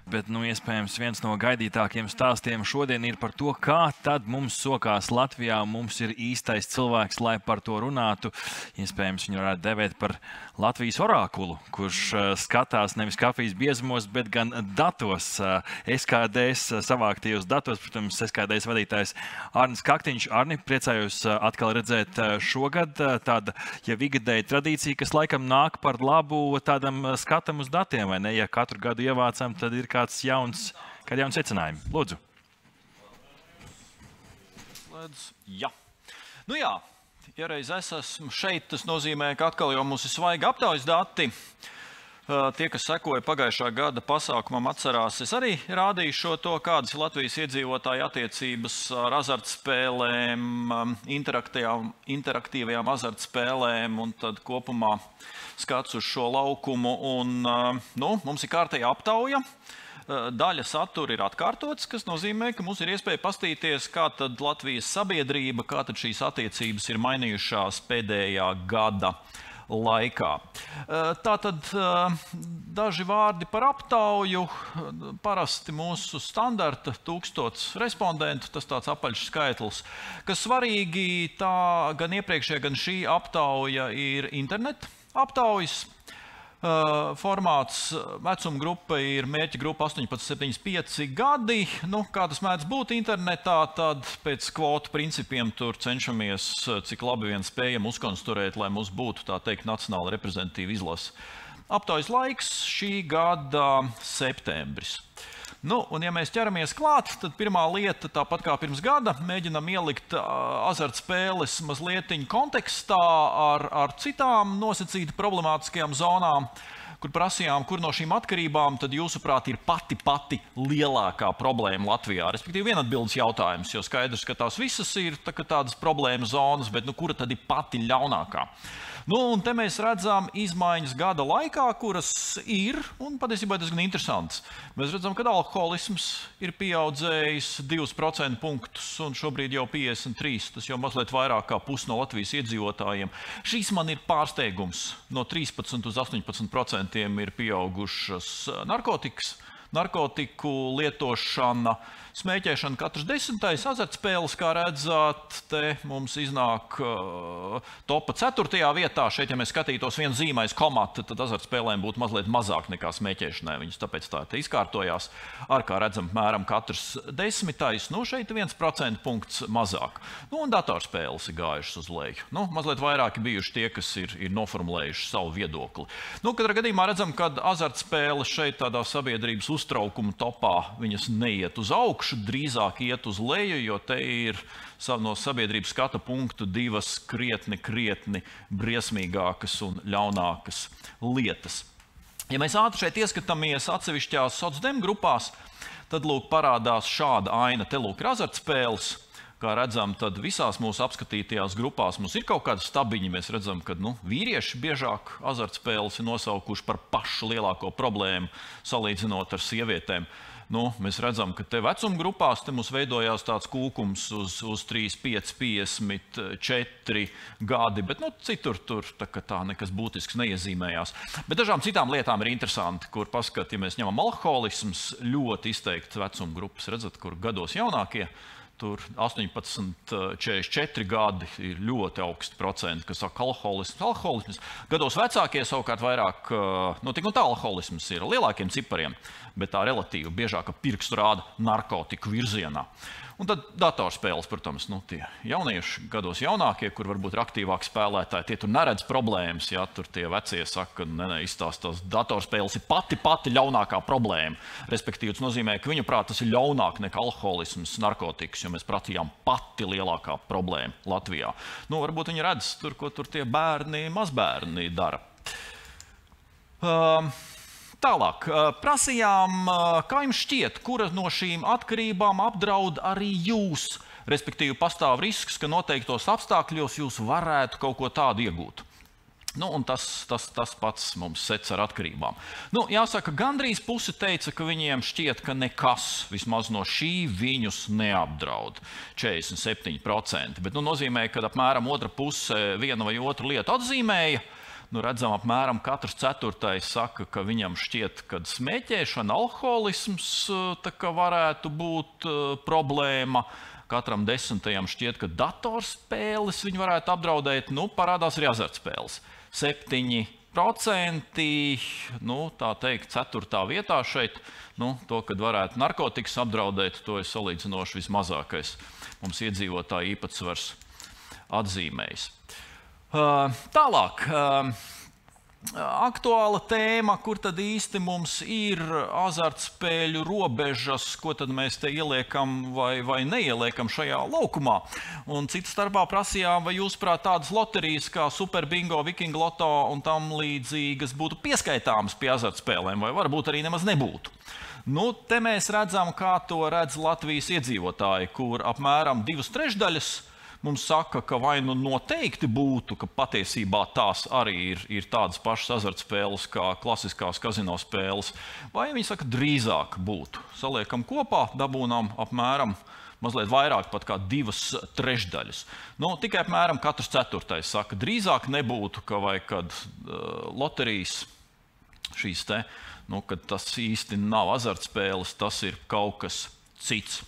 Bet, iespējams, viens no gaidītākiem stāstiem šodien ir par to, kā tad mums sokās Latvijā. Mums ir īstais cilvēks, lai par to runātu. Iespējams, viņu varētu devēt par Latvijas orākulu, kurš skatās nevis kafijas biezumos, bet gan datos. SKDS savāktajos datos, protams, SKDS vadītājs Arnis Kaktiņš. Arni, priecājos atkal redzēt šogad. Tāda jau ikgadēja tradīcija, kas laikam nāk par labu tādam skatam uz datiem, vai ne? Ja katru gadu ievācam, tad ir kāds jauns secinājums. Lūdzu. Jā. Ja reiz es esmu šeit, tas nozīmē, ka atkal jau mums ir svaigi aptaujas dati. Tie, kas sekoja pagājušā gada pasākumam, atcerās, es arī rādīju šo to, kādas ir Latvijas iedzīvotāju attiecības ar azartspēlēm, interaktīvajām azartspēlēm un tad kopumā skats uz šo laukumu. Un, mums ir kārtēja aptauja. Daļa satura ir atkārtots, kas nozīmē, ka mums ir iespēja pastīties, kā tad Latvijas sabiedrība, kā tad šīs attiecības ir mainījušās pēdējā gada laikā. Tātad daži vārdi par aptauju. Parasti mūsu standarta 1000 respondentu, tas tāds apaļš skaitlis. Kas svarīgi, tā gan iepriekšējā, gan šī aptauja ir interneta aptaujas. Formāts, vecuma grupa ir mērķa grupa 18–75 gadi. Kā tas mēdz būt internetā, tad pēc kvotu principiem tur cenšamies, cik labi vien spējam uzkonstruēt, lai mums būtu, tā teikt, nacionāla reprezentatīva izlase. Aptaujas laiks šī gada septembris. Un ja mēs ķeramies klāt, tad pirmā lieta, tāpat kā pirms gada, mēģinam ielikt azartspēles mazlietiņu kontekstā ar citām nosacīti problemātiskajām zonām, kur prasījām, kur no šīm atkarībām tad jūsuprāt ir pati lielākā problēma Latvijā. Respektīvi vienatbildes jautājums, jo skaidrs, ka tās visas ir tādas problēma zonas, bet kura tad ir pati ļaunākā? Un te mēs redzam izmaiņas gada laikā, kuras ir, un patiesībā diezgan interesantas. Mēs redzam, ka alkoholisms ir pieaudzējis 2% punktus, un šobrīd jau 53%, tas jau mazliet vairāk kā pusi no Latvijas iedzīvotājiem. Šīs man ir pārsteigums. No 13 uz 18% ir pieaugušas narkotikas, narkotiku lietošana, smēķēšana katrs 10. azartspēles, kā redzat, te mums iznāk topa 4. vietā. Šeit, ja mēs skatītos vienu zīmais komatu, tad azartspēlēm būtu mazliet mazāk nekā smēķēšanai. Viņas tāpēc tā izkārtojās ar, kā redzam, mēram katrs 10. Šeit 1% punkts mazāk. Un datorspēles ir gājušas uz leju. Mazliet vairāki bijuši tie, kas ir noformulējuši savu viedokli. Katrā gadījumā redzam, ka azartspēles šeit tādā sabiedrības uztraukuma topā viņas neiet uz augšu, drīzāk iet uz leju, jo te ir no sabiedrības skata punktu divas krietni briesmīgākas un ļaunākas lietas. Ja mēs ātri šeit ieskatāmies atsevišķās socdem grupās, tad lūk parādās šāda aina. Te lūk ir azartspēles. Kā redzam, tad visās mūsu apskatītajās grupās mums ir kaut kāda stabiņa. Mēs redzam, ka vīrieši biežāk azartspēles ir nosaukuši par pašu lielāko problēmu, salīdzinot ar sievietēm. Mēs redzam, ka te vecuma grupās te mums veidojās tāds kūkums uz 3, 5, 54 gadi, bet citur tur tā nekas būtisks neiezīmējās. Bet dažām citām lietām ir interesanti, kur paskat, ja mēs ņemam alkoholisms, ļoti izteikts vecuma grupas, redzat, kur gados jaunākie, tur 18–44 gadi ir ļoti augsts procenti, kas saka alkoholisms. Gados vecākie savukārt vairāk, tik tā alkoholisms ir lielākiem cipariem, bet tā relatīvi biežāk pirkstu rāda narkotiku virzienā. Un tad datorspēles, protams, tie jaunieši gados jaunākie, kur varbūt ir aktīvāki spēlētāji, tie tur neredz problēmas, ja tur tie vecie saka, izstāstās, datorspēles ir pati ļaunākā problēma. Respektīvi, tas nozīmē, ka viņu prāt tas ir ļaunāk nekā alkoholisms, narkotikas, jo mēs prasījām pati lielākā problēma Latvijā. Varbūt viņi redz tur, ko tur tie bērni, mazbērni dara. Tālāk, prasījām, kā jums šķiet, kura no šīm atkarībām apdraud arī jūs? Respektīvi, pastāv risks, ka noteiktos apstākļos jūs varētu kaut ko tādu iegūt. Un tas pats mums sec ar atkarībām. Jāsaka, gandrīz pusi teica, ka viņiem šķiet, ka nekas vismaz no šī viņus neapdraud. 47%. Bet nozīmē, ka apmēram otra puse vienu vai otru lietu atzīmēja. redzam, apmēram katrs ceturtais saka, ka viņam šķiet, ka smēķēšana, alkoholisms varētu būt problēma. Katram 10. šķiet, ka datorspēles viņu varētu apdraudēt. Parādās arī azartspēles. 7%, tā teikt, 4. vietā šeit. To, kad varētu narkotikas apdraudēt, to ir salīdzinoši vismazākais mums iedzīvotāju īpatsvars atzīmējis. Tālāk. Aktuāla tēma, kur tad īsti mums ir azartspēļu robežas, ko tad mēs te ieliekam vai neieliekam šajā laukumā. Un citu starpā prasījām, vai jūsuprāt tādas loterijas kā Super Bingo, Viking Loto un tam līdzīgas būtu pieskaitāmas pie azartspēlēm, vai varbūt arī nemaz nebūtu. Te mēs redzam, kā to redz Latvijas iedzīvotāji, kur apmēram 2/3 mums saka, ka vai noteikti būtu, ka patiesībā tās arī ir tādas pašas azartspēles kā klasiskās kazino spēles, vai viņi saka, drīzāk būtu. Saliekam kopā, dabūnām apmēram mazliet vairāk pat kā 2/3. Tikai apmēram katrs 4. saka, drīzāk nebūtu, ka vai kad loterijas šīs te, kad tas īsti nav azartspēles, tas ir kaut kas cits.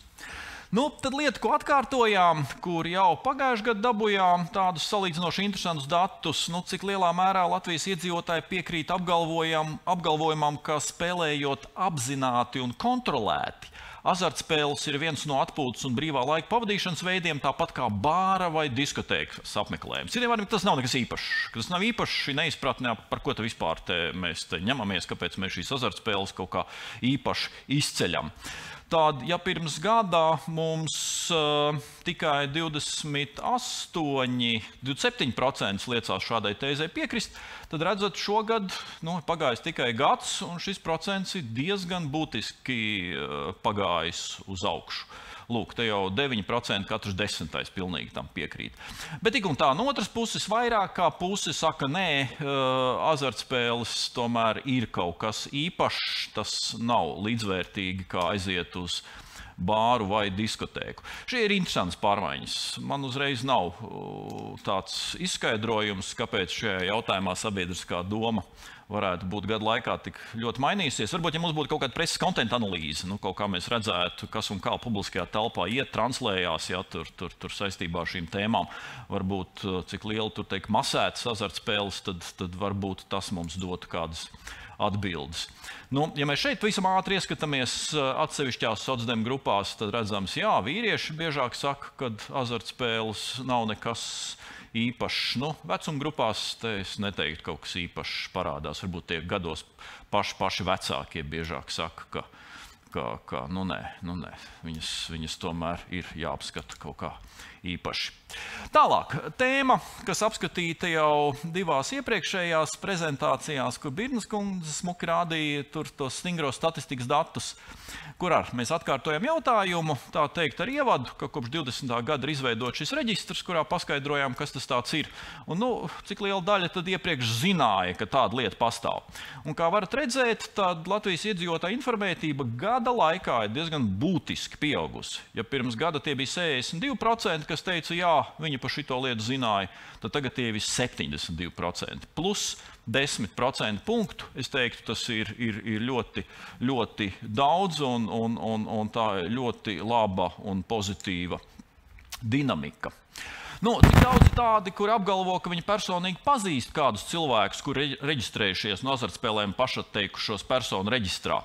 Tad lieta, ko atkārtojām, kur jau pagājušajā gadā dabūjām tādus salīdzinoši interesantus datus, cik lielā mērā Latvijas iedzīvotāji piekrīt apgalvojumam, ka spēlējot apzināti un kontrolēti, azartspēles ir viens no atpūtas un brīvā laika pavadīšanas veidiem, tāpat kā bāra vai diskotēkas apmeklējums. Citiem vārdiem, tas nav nekas īpašs. Tas nav īpaši neizpratnē, par ko te vispār mēs te ņemamies, kāpēc mēs šīs azartspēles kaut kā īpaši izceļam. Tad, ja pirms gadā mums tikai 27% liecās šādai tēzei piekrist, tad redzat, šogad pagājis tikai gads, un šis procents ir diezgan būtiski pagājis uz augšu. Lūk, te jau 9%, katrs 10. pilnīgi tam piekrīt. Bet tik un tā, no otras puses, vairāk kā puse saka, nē, azartspēles tomēr ir kaut kas īpašs, tas nav līdzvērtīgi, kā aiziet uz bāru vai diskotēku. Šie ir interesants pārmaiņas. Man uzreiz nav tāds izskaidrojums, kāpēc šajā jautājumā sabiedriskā doma varētu būt gadu laikā tik ļoti mainīsies. Varbūt, ja mums būtu kaut kāda preses kontenta analīze, kaut kā mēs redzētu, kas un kā publiskajā telpā translējās, tur saistībā ar šīm tēmām, varbūt cik liela tur teik masētas azartspēles, tad varbūt tas mums dotu kādas atbildes. Ja mēs šeit visam ātri ieskatāmies atsevišķās socdem grupās, tad redzams, jā, vīrieši biežāk saka, ka azartspēles nav nekas īpašs. Vecuma grupās te es neteiktu, kaut kas īpašs parādās. Varbūt tie gados paši vecākie biežāk saka, ka nē, viņas tomēr ir jāapskata kaut kā īpaši. Tālāk, tēma, kas apskatīta jau divās iepriekšējās prezentācijās, kur Birnas kundze smuki rādīja tur tos stingros statistikas datus, kur mēs atkārtojam jautājumu, tā teikt ar ievadu, ka kopš 20. gada ir izveidot šis reģistrs, kurā paskaidrojām, kas tas tāds ir. Un, cik liela daļa tad iepriekš zināja, ka tāda lieta pastāv. Un kā varat redzēt, tad Latvijas iedzīvotāja informētība gada laikā ir diezgan būtiski pieaugusi. Ja pirms gada tie bija 62%, kas teica, jā, viņi par šito lietu zināja, tad tagad tie ir 72%. Plus 10% punktu, es teiktu, tas ir ļoti, ļoti daudz un tā ir ļoti laba un pozitīva dinamika. Cik daudz ir tādi, kur apgalvo, ka viņi personīgi pazīst kādus cilvēkus, kuri reģistrējušies no azartspēlēm pašatteikušos personu reģistrā.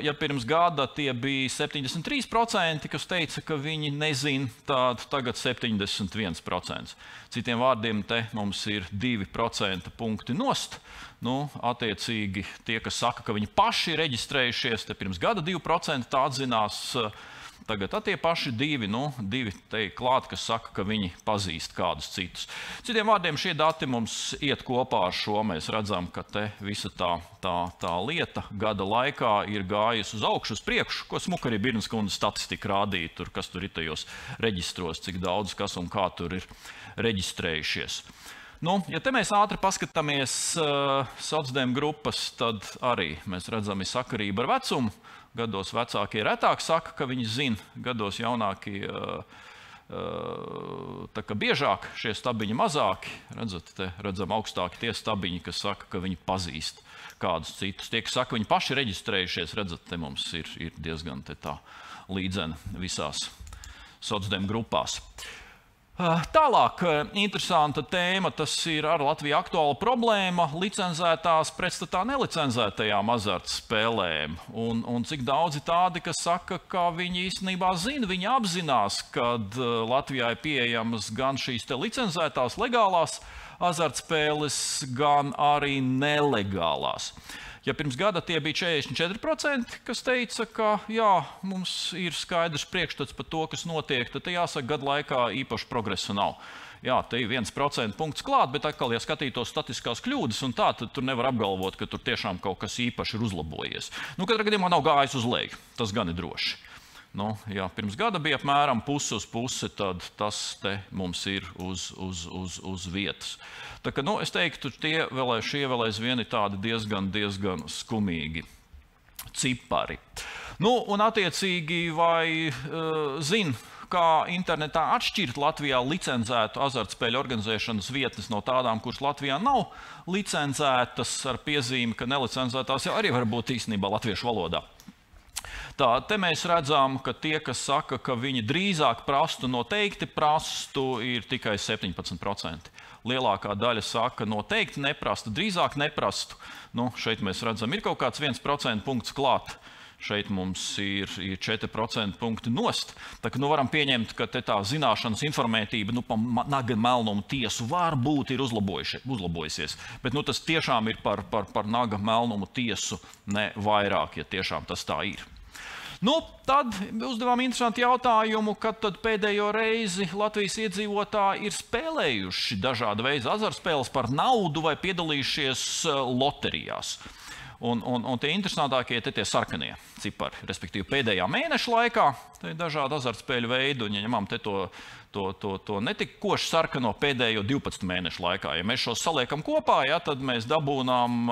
Ja pirms gada tie bija 73%, kas teica, ka viņi nezina, tad tagad 71%. Citiem vārdiem, te mums ir 2% punkti nost. Attiecīgi, tie, kas saka, ka viņi paši ir reģistrējušies, te pirms gada 2% tā atzinās. Tagad tie paši divi te klāt, kas saka, ka viņi pazīst kādus citus. Citiem vārdiem šie dati mums iet kopā ar šo. Mēs redzam, ka te visa tā lieta gada laikā ir gājusi uz augšu, uz priekšu, ko smuka arī Birnas kundze statistika rādīja, kas tur ir tajos reģistros, cik daudz kas un kā tur ir reģistrējušies. Ja te mēs ātri paskatāmies socdem grupas, tad arī mēs redzam sakarību ar vecumu. Gados vecākie retāk saka, ka viņi zina, gados jaunākie tā kā biežāk šie stabiņi mazāki, redzam augstāki tie stabiņi, kas saka, ka viņi pazīst kādus citus. Tie, kas saka, ka viņi paši reģistrējušies, redzat, te mums ir diezgan tā līdzena visās socdem grupās. Tālāk, interesanta tēma, tas ir ar Latviju aktuāla problēma licencētās pretstatā nelicenzētajām azartspēlēm. Un cik daudzi tādi, kas saka, ka viņi īstenībā zina, viņi apzinās, kad Latvijā ir pieejamas gan šīs te licencētās legālās azartspēles, gan arī nelegālās. Ja pirms gada tie bija 44%, kas teica, ka jā, mums ir skaidrs priekšstats par to, kas notiek, tad jāsaka, gadu laikā īpaši progresa nav. Jā, te ir 1% punkts klāt, bet atkal, ja skatītos statistiskās kļūdas un tā, tad tur nevar apgalvot, ka tur tiešām kaut kas īpaši ir uzlabojies. Katrā gadījumā nav gājis uz leju, tas gan ir droši. Ja pirms gada bija apmēram pusi uz pusi, tad tas te mums ir uz vietas. Tā kā, es teiktu, šie vēl aizvien ir tādi diezgan skumīgi cipari. Un attiecīgi, vai zina, kā internetā atšķirt Latvijā licencētu azartspēļu organizēšanas vietnes no tādām, kuras Latvijā nav licencētas, ar piezīmi, ka nelicencētās jau arī var būt īstenībā latviešu valodā. Te mēs redzam, ka tie, kas saka, ka viņi drīzāk noteikti prastu, ir tikai 17%. Lielākā daļa saka, noteikti neprastu, drīzāk neprastu. Šeit mēs redzam, ir kaut kāds 1% punkts klāt. Šeit mums ir 4% punkti nost. Tā kā varam pieņemt, ka tā zināšanas informētība pa naga melnumu tiesu varbūt ir uzlabojusies. Bet tas tiešām ir par naga melnumu tiesu, ne vairāk, ja tiešām tas tā ir. Tad uzdevām interesantu jautājumu, kad tad pēdējo reizi Latvijas iedzīvotāji ir spēlējuši dažāda veida azartspēles par naudu vai piedalījušies loterijās. Un tie interesantākie tie sarkanie cipari, respektīvi pēdējā mēneša laikā, te ir dažādi azartspēļu veidi, un ja ņemam te to netik koši sarkano pēdējo 12 mēnešu laikā. Ja mēs šos saliekam kopā, tad mēs dabūnām,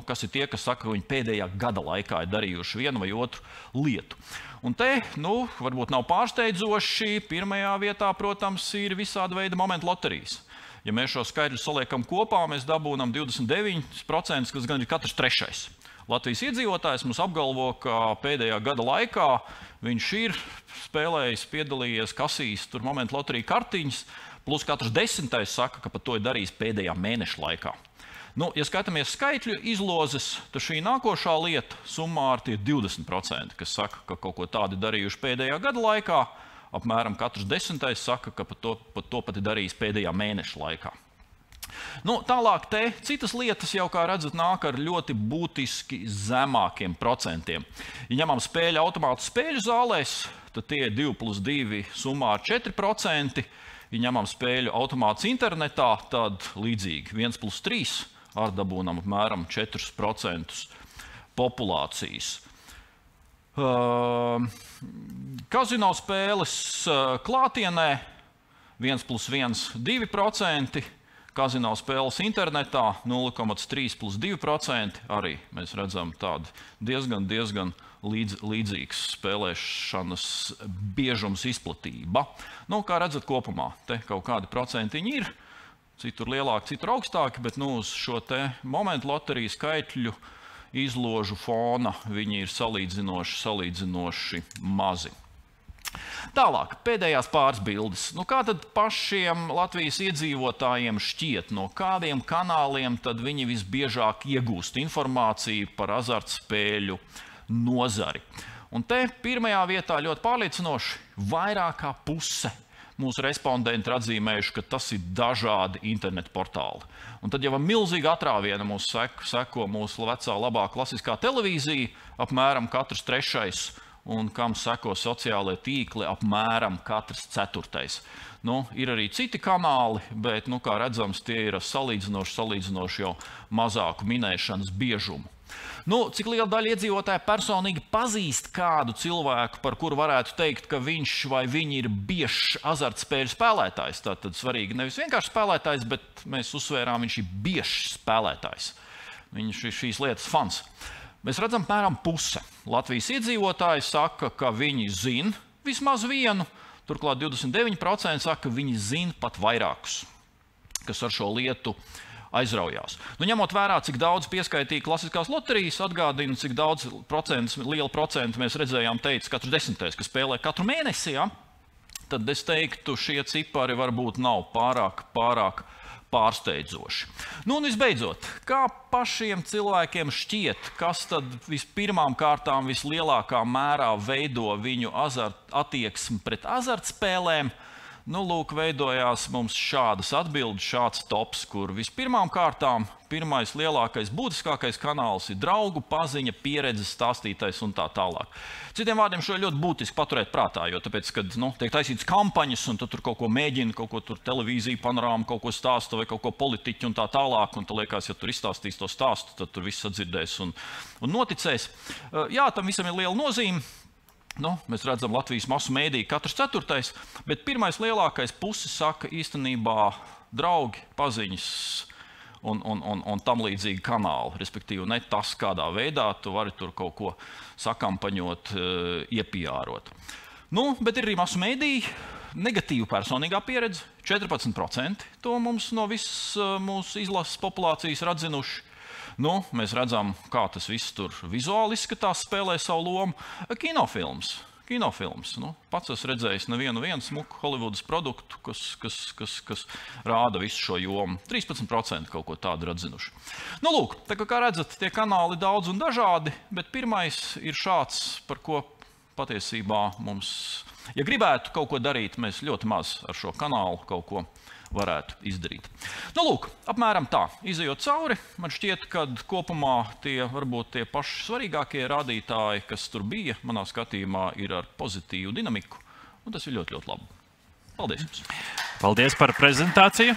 kas ir tie, kas saka, ka viņi pēdējā gada laikā ir darījuši vienu vai otru lietu. Un te, varbūt nav pārsteidzoši, pirmajā vietā, protams, ir visāda veida momentu loterijas. Ja mēs šo skaidru saliekam kopā, mēs dabūnam 29%, kas gan ir katrs trešais. Latvijas iedzīvotājs mums apgalvo, ka pēdējā gada laikā viņš ir spēlējis, piedalījies, kasījis tur momentu loteriju kartiņas, plus katrs 10. saka, ka pat to ir darījis pēdējā mēneša laikā. Ja skatāmies skaitļu izlozes, tad šī nākošā lieta summāri ir 20%, kas saka, ka kaut ko tādu darījuši pēdējā gada laikā. Apmēram katrs 10. saka, ka pat to pat ir darījis pēdējā mēneša laikā. Tālāk te citas lietas jau, kā redzat, nāk ar ļoti būtiski zemākiem procentiem. Ja ņemam spēļu automātu spēļu zālēs, tad tie ir 2 plus 2 summā 4%. Ja ņemam spēļu automātus internetā, tad līdzīgi 1 plus 3 ar dabūnam apmēram 4% populācijas. Kazino spēles klātienē 1 plus 1, 2%, kazino spēles internetā 0,3 plus 2%, arī mēs redzam tādu diezgan līdzīgs spēlēšanas biežums izplatība. Kā redzat kopumā, te kaut kādi procentiņi ir, citur lielāki, citur augstāki, bet uz šo te momentu loteriju skaitļu izložu fona viņi ir salīdzinoši mazi. Tālāk, pēdējās pāris bildes. Kā tad pašiem Latvijas iedzīvotājiem šķiet, no kādiem kanāliem tad viņi visbiežāk iegūst informāciju par azartspēļu nozari? Un te pirmajā vietā ļoti pārliecinoši vairāk kā puse mūsu respondenti ir atzīmējuši, ka tas ir dažādi internetu portāli. Un tad jau milzīga atrāviena mūs seko mūsu vecā labā klasiskā televīzija, apmēram katrs trešais, un kam seko sociālie tīkli, apmēram katrs ceturtais. Ir arī citi kanāli, bet, kā redzams, tie ir salīdzinoši jau mazāku minēšanas biežumu. Cik liela daļa iedzīvotāji personīgi pazīst kādu cilvēku, par kuru varētu teikt, ka viņš vai viņi ir biežs azartspēļu spēlētājs. Tātad svarīgi nevis vienkārši spēlētājs, bet mēs uzsvērām, viņš ir biežs spēlētājs. Viņš ir šīs lietas fans. Mēs redzam, apmēram puse Latvijas iedzīvotāji saka, ka viņi zina vismaz vienu Turklāt 29% saka, ka viņi zina pat vairākus, kas ar šo lietu aizraujās. Nu, ņemot vērā, cik daudz pieskaitīja klasiskās loterijas, atgādina, cik daudz liela procentu mēs redzējām, teica, katrs 10. kas spēlē katru mēnesi, ja? Tad es teiktu, šie cipari varbūt nav pārāk pārsteidzoši. Nu, un visbeidzot, kā pašiem cilvēkiem šķiet, kas tad vispirmām kārtām vislielākā mērā veido viņu attieksmi pret azartspēlēm? Nu, lūk, veidojās mums šādas atbildes, šāds tops, kur vispirmām kārtām pirmais lielākais, būtiskākais kanāls ir draugu paziņa, pieredzes stāstītais un tā tālāk. Citiem vārdiem šo ir ļoti būtiski paturēt prātā, jo tāpēc, kad tiek taisīts kampaņas un tu tur kaut ko mēģina, kaut ko tur televīzija, panorāma, kaut ko stāsta vai kaut ko politiķi un tā tālāk, un tu liekas, ja tur izstāstīs to stāstu, tad tur viss atdzirdēs un noticēs. Jā, tam visam ir liela nozīme. Nu, mēs redzam Latvijas masu mēdīju katrs 4. Bet pirmais lielākais puses saka īstenībā draugi, paziņas un tam līdzīgi kanāli. Respektīvi, ne tas, kādā veidā tu vari tur kaut ko sakampaņot, iepijārot. Nu, bet ir arī masu mēdīji, negatīva personīgā pieredze, 14%. To mums no visas mūsu izlases populācijas ir atzinuši. Nu, mēs redzam, kā tas viss tur vizuāli izskatās, spēlē savu lomu. Kinofilms. Nu, pats esmu redzējis nevienu smuku Holivudas produktu, kas rāda visu šo jomu. 13% kaut ko tādu ir atzinuši. Nu, lūk, tā kā redzat, tie kanāli daudz un dažādi, bet pirmais ir šāds, par ko patiesībā mums, ja gribētu kaut ko darīt, mēs ļoti maz ar šo kanālu kaut ko varētu izdarīt. Nu, lūk, apmēram tā. Izejot cauri, man šķiet, ka kopumā varbūt tie paši svarīgākie rādītāji, kas tur bija, manā skatījumā, ir ar pozitīvu dinamiku, un tas ir ļoti, ļoti labi. Paldies jums! Paldies par prezentāciju.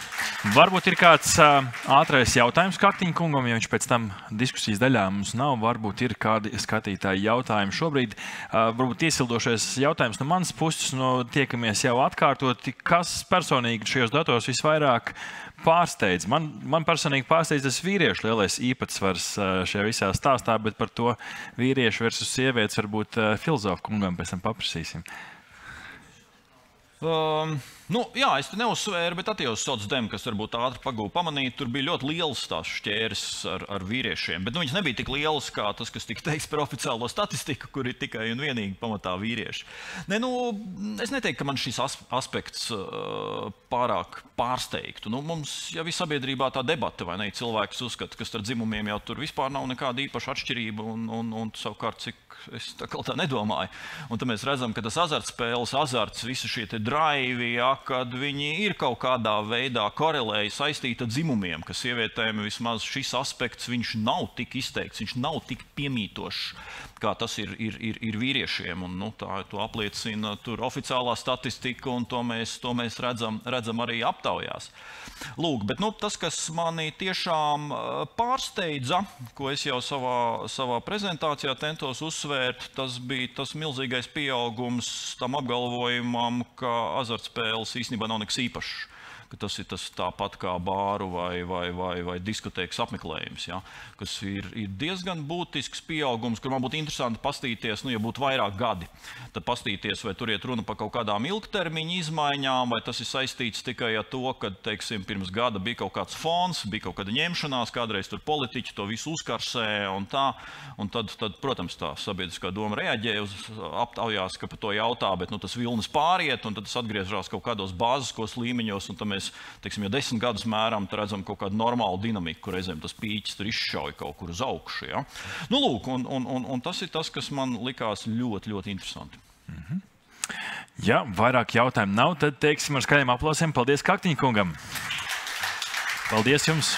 Varbūt ir kāds ātrais jautājums Kaktiņa kungam, jo viņš pēc tam diskusijas daļā mums nav. Varbūt ir kādi skatītāji jautājumi šobrīd. Varbūt iesildošais jautājums no manas puses, tiekamies jau atkārtoti. Kas personīgi šajos datos visvairāk pārsteidz? Man personīgi pārsteidz tas vīriešu lielais īpatsvars šajā visā stāstā, bet par to vīriešu versus sievietes varbūt filozofu kungam pēc tam paprasīsim. Jā, es te neuzsvēru, bet atjausu sociāliem, kas varbūt ātri pagūva pamanīt, tur bija ļoti liels tās šķēres ar vīriešiem, bet viņas nebija tik lielas kā tas, kas tika teikts par oficiālo statistiku, kur ir tikai un vienīgi pamatā vīrieši. Es neteiktu, ka man šis aspekts pārāk pārsteigtu. Mums jau ir sabiedrībā tā debate, vai ne? Cilvēks uzskata, ka starp dzimumiem jau tur vispār nav nekāda īpaša atšķirība, un savukārt, cik es tā nedomāju. Un tad mēs redzam, ka tas azartspēles, visi šie te drivi, kad viņi ir kaut kādā veidā korelēji saistīti ar dzimumiem, ka sievietēm vismaz šis aspekts viņš nav tik izteikts, viņš nav tik piemītošs, kā tas ir vīriešiem. Un, to apliecina tur oficiālā statistika, un to mēs redzam arī aptaujās. Lūk, bet tas, kas mani tiešām pārsteidza, ko es jau savā prezentācijā centos uzsvērt, tas bija tas milzīgais pieaugums tam apgalvojumam, ka azartspēles īstenībā nav nekas īpašs. Ka tas ir tāpat kā bāru vai diskotēkas apmeklējums, ja? Kas ir diezgan būtisks pieaugums, kur man būtu interesanti pastīties, ja būtu vairāk gadi. Tad pastīties, vai tur iet runa par kaut kādām ilgtermiņa izmaiņām, vai tas ir saistīts tikai ar to, ka, teiksim, pirms gada bija kaut kāds fons, bija kaut kāda ņemšanās, kādreiz tur politiķi to visu uzkarsē un tā. Un tad, protams, tā sabiedriskā doma reaģē uz aptaujās, ka par to jautā, bet tas vilnis pāriet, un tad tas atgriežas kaut kādos bāziskos līmeņos, un mēs, teiksim, ja 10 gadus mēram, tad redzam kaut kādu normālu dinamiku, kur reizēm tas pīķis tur izšauj kaut kur uz augšu. Ja? Nu, lūk, un tas ir tas, kas man likās ļoti, ļoti interesanti. Ja vairāk jautājumu nav, tad teiksim ar skaļiem aplausiem paldies Kaktiņa kungam. Paldies jums!